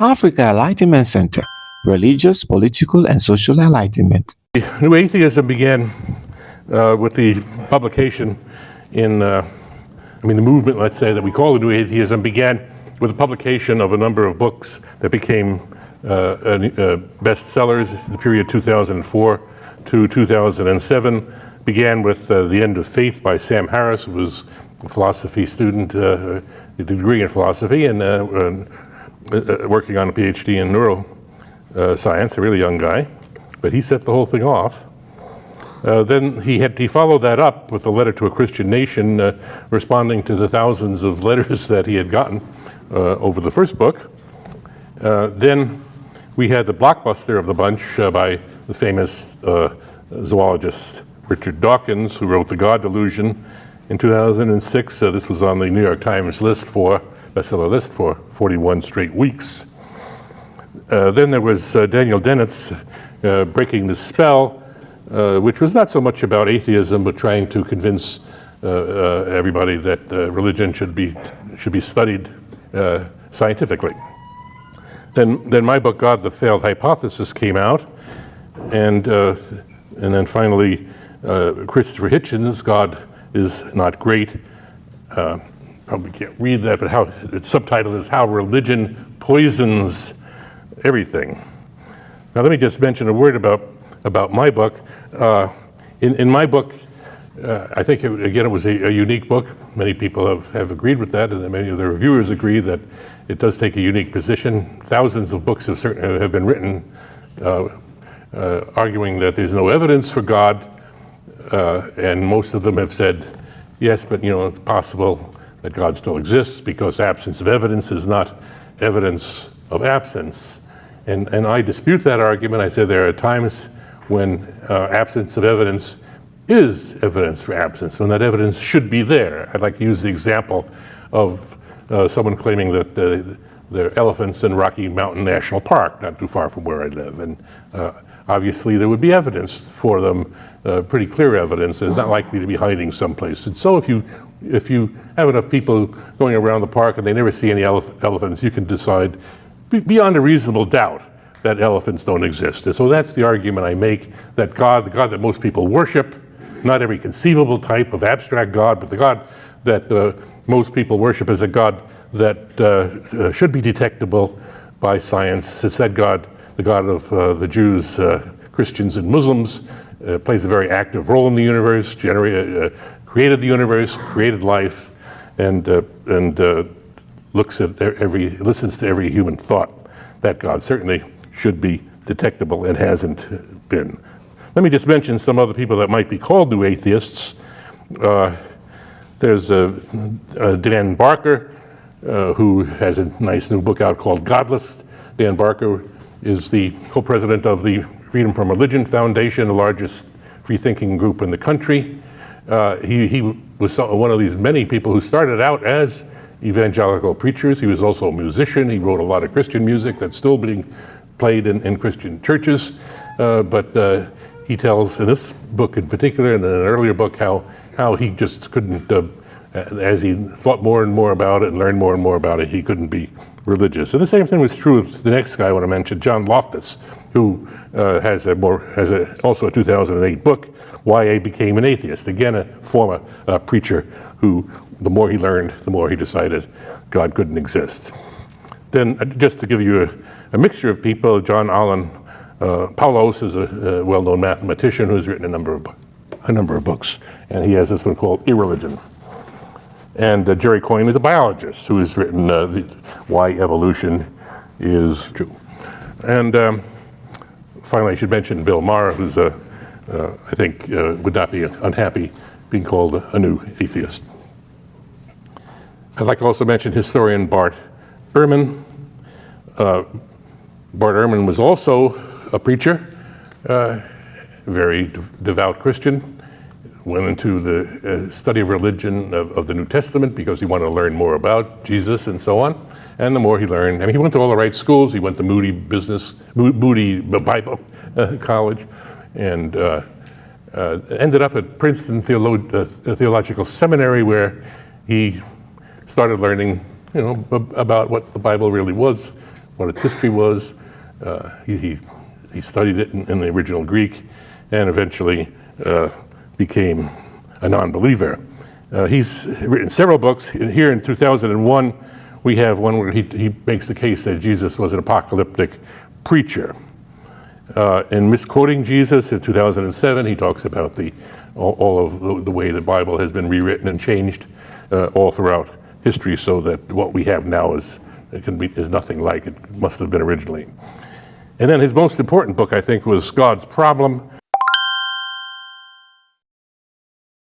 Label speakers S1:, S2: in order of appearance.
S1: Africa Enlightenment Center, Religious, Political, and Social Enlightenment.
S2: New Atheism began with the publication the movement, let's say, that we call the New Atheism began with the publication of a number of books that became bestsellers in the period 2004 to 2007. Began with The End of Faith by Sam Harris, who was a philosophy student, a degree in philosophy, and working on a PhD in neuroscience, a really young guy. But he set the whole thing off. Then he followed that up with a letter to a Christian nation, responding to the thousands of letters that he had gotten over the first book. Then we had the blockbuster of the bunch by the famous zoologist Richard Dawkins, who wrote The God Delusion in 2006. This was on the New York Times bestseller list for 41 straight weeks. Then there was Daniel Dennett's Breaking the Spell, which was not so much about atheism, but trying to convince everybody that religion should be studied scientifically. Then my book, God, the Failed Hypothesis, came out, and then finally Christopher Hitchens' God is Not Great. Probably can't read that, but its subtitle is How Religion Poisons Everything. Now let me just mention a word about my book. In my book, I think, it was a unique book. Many people have agreed with that, and many of the reviewers agree that it does take a unique position. Thousands of books have been written arguing that there's no evidence for God, and most of them have said, yes, but it's possible that God still exists because absence of evidence is not evidence of absence. And I dispute that argument. I say there are times when absence of evidence is evidence for absence, when that evidence should be there. I'd like to use the example of someone claiming that there are elephants in Rocky Mountain National Park, not too far from where I live. And obviously there would be evidence for them, pretty clear evidence. It's not likely to be hiding someplace. And so if you have enough people going around the park and they never see any elephants, you can decide beyond a reasonable doubt that elephants don't exist. And so that's the argument I make, that God, the God that most people worship, not every conceivable type of abstract God, but the God that most people worship is a God that should be detectable by science. It's that God, the God of the Jews, Christians, and Muslims, plays a very active role in the universe, created the universe, created life, and listens to every human thought. That God certainly should be detectable and hasn't been. Let me just mention some other people that might be called new atheists. There's Dan Barker, who has a nice new book out called Godless. Dan Barker is the co-president of the Freedom from Religion Foundation, the largest free-thinking group in the country. He was one of these many people who started out as evangelical preachers. He was also a musician. He wrote a lot of Christian music that's still being played in Christian churches. But he tells in this book in particular, and in an earlier book, how he just couldn't, as he thought more and more about it and learned more and more about it, he couldn't be religious. And the same thing was true with the next guy I want to mention, John Loftus, who has also a 2008 book, Why I Became an Atheist. Again, a former preacher who, the more he learned, the more he decided God couldn't exist. Then, just to give you a mixture of people, John Allen Paulos is a well-known mathematician who's written a number of books, and he has this one called Irreligion. And Jerry Coyne is a biologist who has written Why Evolution is True. And finally, I should mention Bill Maher, who's I think would not be unhappy being called a new atheist. I'd like to also mention historian Bart Ehrman. Bart Ehrman was also a preacher, very devout Christian, went into the study of religion of the New Testament because he wanted to learn more about Jesus and so on. And the more he learned, he went to all the right schools. He went to Moody Bible College, and ended up at Princeton Theological Seminary, where he started learning, about what the Bible really was, what its history was. He studied it in the original Greek and eventually became a non-believer. He's written several books. Here in 2001, we have one where he makes the case that Jesus was an apocalyptic preacher. In Misquoting Jesus in 2007, he talks about all of the way the Bible has been rewritten and changed all throughout history, so that what we have now is nothing like it must have been originally. And then his most important book, I think, was God's Problem.